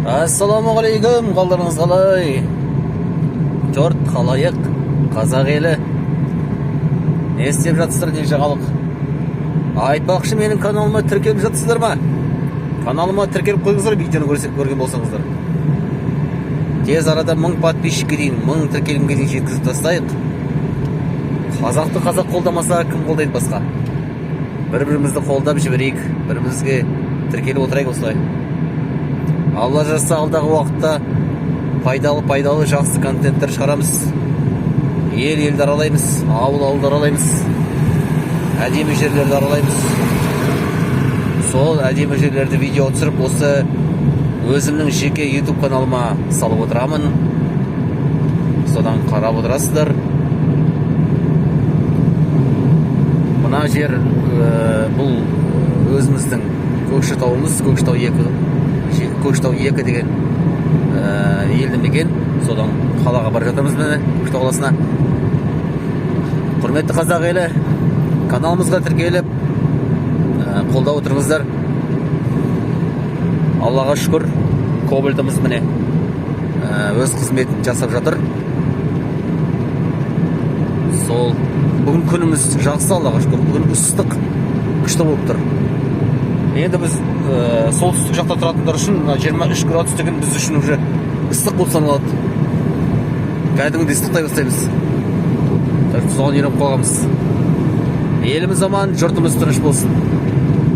Ассалаумағалейкум, қалдарыңыз қалай? Жұрт, қалайық, қазақ елі. Не істеп жатсыздар, не жаңалық? Айтпақшы, менің каналыма тіркеліп жатсыздар ма? Каналыма тіркеліп қойыңыздар, видеоны көрген болсаңыздар. Тез арада 1000 подписчикке дейін, 1000 тіркелімге дейін жеткізіп тастайық. Қазақты қазақ қолдамаса, кім қолдайды басқа? Бір-бірімізді қолдап жіберейік, бірімізге тіркеліп отырайық осылай. Алла жазса, алдағы уақытта пайдалы жақсы контенттер шығарамыз. Елді аралаймыз, ауылды аралаймыз, әдемі жерлерді аралаймыз. Сол әдемі жерлерді видео түсіріп, осы өзімнің жеке YouTube каналыма салып отырамын. Содан қарап отырасыздар. Мына жер бұл өзіміздің Көкшетауымыз, Көкшетау 2 деген елді мекен. Содан қалаға бара жатырмыз міне, Көкшетау қаласына. Құрметті қазақ елі, каналымызға тіркеліп қолдап отырыңыздар. Аллаға шүкір, кобальтымыз міне өз қызметін жасап жатыр. Сол бүгін күніміз жақсы, Аллаға шүкір. Бүгін ыстық, күшті болып тұр. Енді біз солтүстік жақта тұратындар үшін 23 градус деген біз үшін уже ыстық болып саналады. Кәдімгідей ыстықтай бастаймыз. Соған үйреніп қалғанбыз. Еліміз аман, жұртымыз тыныш болсын.